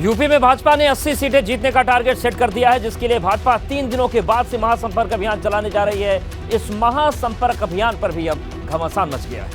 UP में भाजपा ने 80 सीटें जीतने का टारगेट सेट कर दिया है, जिसके लिए भाजपा 3 दिनों के बाद से महासंपर्क अभियान चलाने जा रही है। इस महासंपर्क अभियान पर भी अब घमासान मच गया है।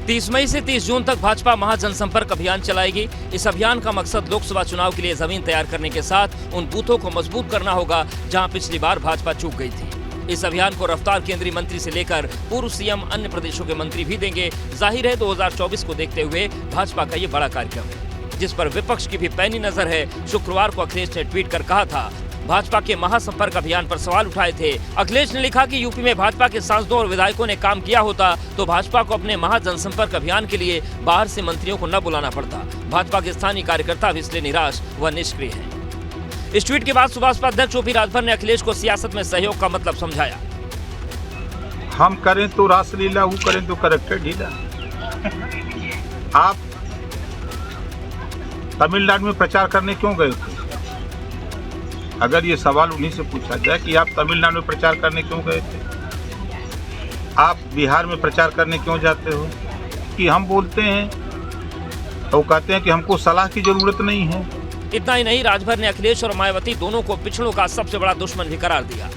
30 मई से 30 जून तक भाजपा महाजनसंपर्क अभियान चलाएगी। इस अभियान का मकसद लोकसभा चुनाव के लिए जमीन तैयार करने के साथ उन बूथों को मजबूत करना होगा जहां पिछली बार भाजपा चूक गई थी। इस अभियान को रफ्तार केंद्रीय मंत्री से लेकर पूर्व सीएम अन्य प्रदेशों के मंत्री भी देंगे। जाहिर है 2024 को देखते हुए भाजपा का ये बड़ा कार्यक्रम है, जिस पर विपक्ष की भी पैनी नजर है। शुक्रवार को अखिलेश ने ट्वीट कर कहा था, भाजपा के महासंपर्क अभियान पर सवाल उठाए थे। अखिलेश ने लिखा कि यूपी में भाजपा के सांसदों और विधायकों ने काम किया होता तो भाजपा को अपने महाजनसंपर्क अभियान के लिए बाहर से मंत्रियों को न बुलाना पड़ता। भाजपा के स्थानीय कार्यकर्ता भी इसलिए निराश व निष्क्रिय हैं। इस ट्वीट के बाद सुभाष अध्यक्ष ओपी राजभर ने अखिलेश को सियासत में सहयोग का मतलब समझाया। हम करें तो रासलीला, वो करें तो करेक्टर ढीला। आप तमिलनाडु में प्रचार करने क्यों गए थे? अगर ये सवाल उन्हीं से पूछा जाए कि आप तमिलनाडु में प्रचार करने क्यों गए थे, आप बिहार में प्रचार करने क्यों जाते हो, कि हम बोलते हैं तो कहते हैं कि हमको सलाह की जरूरत नहीं है। इतना ही नहीं, राजभर ने अखिलेश और मायावती दोनों को पिछड़ों का सबसे बड़ा दुश्मन भी करार दिया।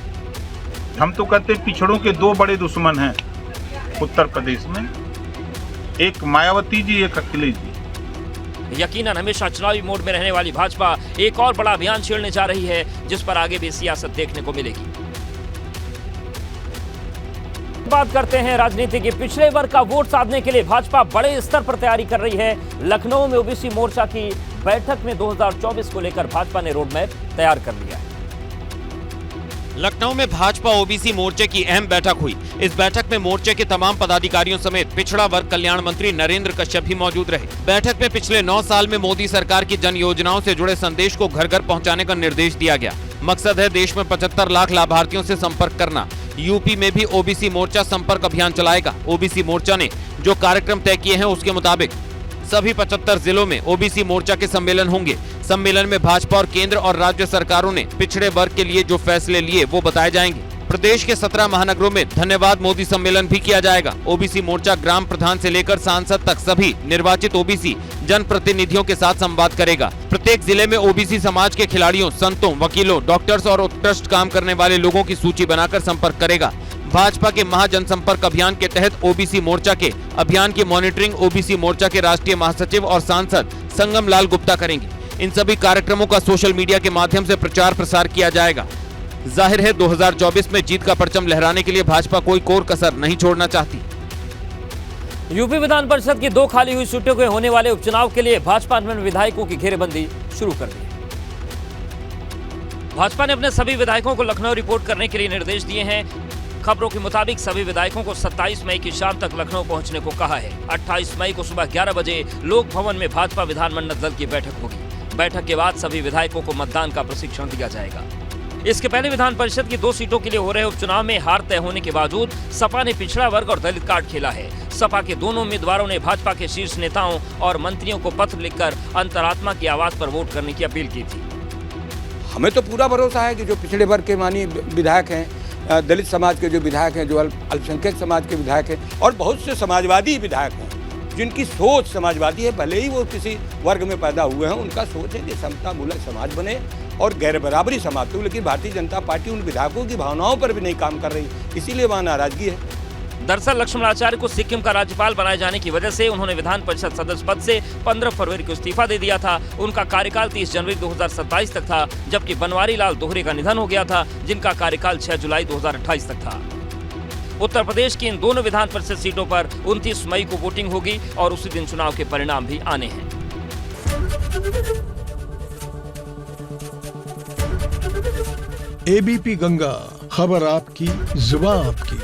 हम तो कहते हैं पिछड़ों के 2 बड़े दुश्मन हैं उत्तर प्रदेश में, एक मायावती जी, एक अखिलेश जी। यकीनन हमेशा चुनावी मोड में रहने वाली भाजपा एक और बड़ा अभियान छेड़ने जा रही है, जिस पर आगे भी सियासत देखने को मिलेगी। बात करते हैं राजनीति की। पिछड़े वर्ग का वोट साधने के लिए भाजपा बड़े स्तर पर तैयारी कर रही है। लखनऊ में ओबीसी मोर्चा की बैठक में 2024 को लेकर भाजपा ने रोडमैप तैयार कर लिया है। लखनऊ में भाजपा ओबीसी मोर्चे की अहम बैठक हुई। इस बैठक में मोर्चे के तमाम पदाधिकारियों समेत पिछड़ा वर्ग कल्याण मंत्री नरेंद्र कश्यप भी मौजूद रहे। बैठक में पिछले 9 साल में मोदी सरकार की जन योजनाओं से जुड़े संदेश को घर घर पहुंचाने का निर्देश दिया गया। मकसद है देश में 75 लाख लाभार्थियों से संपर्क करना। यूपी में भी ओबीसी मोर्चा संपर्क अभियान चलाएगा। ओबीसी मोर्चा ने जो कार्यक्रम तय किए हैं उसके मुताबिक सभी 75 जिलों में ओबीसी मोर्चा के सम्मेलन होंगे। सम्मेलन में भाजपा और केंद्र और राज्य सरकारों ने पिछड़े वर्ग के लिए जो फैसले लिए वो बताए जाएंगे। प्रदेश के 17 महानगरों में धन्यवाद मोदी सम्मेलन भी किया जाएगा। ओबीसी मोर्चा ग्राम प्रधान से लेकर सांसद तक सभी निर्वाचित ओबीसी जन प्रतिनिधियों के साथ संवाद करेगा। प्रत्येक जिले में ओबीसी समाज के खिलाड़ियों, संतों, वकीलों, डॉक्टर्स और उत्कृष्ट काम करने वाले लोगों की सूची बनाकर संपर्क करेगा। भाजपा के महाजनसंपर्क अभियान के तहत ओबीसी मोर्चा के अभियान की मॉनिटरिंग ओबीसी मोर्चा के राष्ट्रीय महासचिव और सांसद संगम लाल गुप्ता करेंगे। इन सभी कार्यक्रमों का सोशल मीडिया के माध्यम से प्रचार प्रसार किया जाएगा। जाहिर है 2024 में जीत का परचम लहराने के लिए भाजपा कोई कोर कसर नहीं छोड़ना चाहती। यूपी विधान परिषद की 2 खाली हुई सीटों के होने वाले उपचुनाव के लिए भाजपा ने विधायकों की घेरेबंदी शुरू कर दी। भाजपा ने अपने सभी विधायकों को लखनऊ रिपोर्ट करने के लिए निर्देश दिए हैं। खबरों के मुताबिक सभी विधायकों को 27 मई की शाम तक लखनऊ पहुंचने को कहा है। 28 मई को सुबह 11 बजे लोक भवन में भाजपा विधानमंडल दल की बैठक होगी। बैठक के बाद सभी विधायकों को मतदान का प्रशिक्षण दिया जाएगा। इसके पहले विधान परिषद की 2 सीटों के लिए हो रहे उपचुनाव में हार तय होने के बावजूद सपा ने पिछड़ा वर्ग और दलित कार्ड खेला है। सपा के दोनों उम्मीदवारों ने भाजपा के शीर्ष नेताओं और मंत्रियों को पत्र लिखकर अंतरात्मा की आवाज पर वोट करने की अपील की थी। हमें तो पूरा भरोसा है कि जो पिछड़े वर्ग के माननीय विधायक हैं, दलित समाज के जो विधायक हैं, जो अल्पसंख्यक समाज के विधायक हैं और बहुत से समाजवादी विधायक हैं जिनकी सोच समाजवादी है, भले ही वो किसी वर्ग में पैदा हुए हैं, उनका सोच है कि समता मूलक समाज बने और गैर बराबरी समाप्त हो। लेकिन भारतीय जनता पार्टी उन विधायकों की भावनाओं पर भी नहीं काम कर रही, इसीलिए वहाँ नाराजगी है। दरअसल लक्ष्मणाचार्य को सिक्किम का राज्यपाल बनाए जाने की वजह से उन्होंने विधान परिषद सदस्य पद से 15 फरवरी को इस्तीफा दे दिया था। उनका कार्यकाल 30 जनवरी 2027 तक था, जबकि बनवारी लाल दोहरे का निधन हो गया था, जिनका कार्यकाल 6 जुलाई 2028 तक था। उत्तर प्रदेश की इन दोनों विधान परिषद सीटों पर 29 मई को वोटिंग होगी और उसी दिन चुनाव के परिणाम भी आने हैं। एबीपी गंगा, खबर आपकी, जुबान आपकी।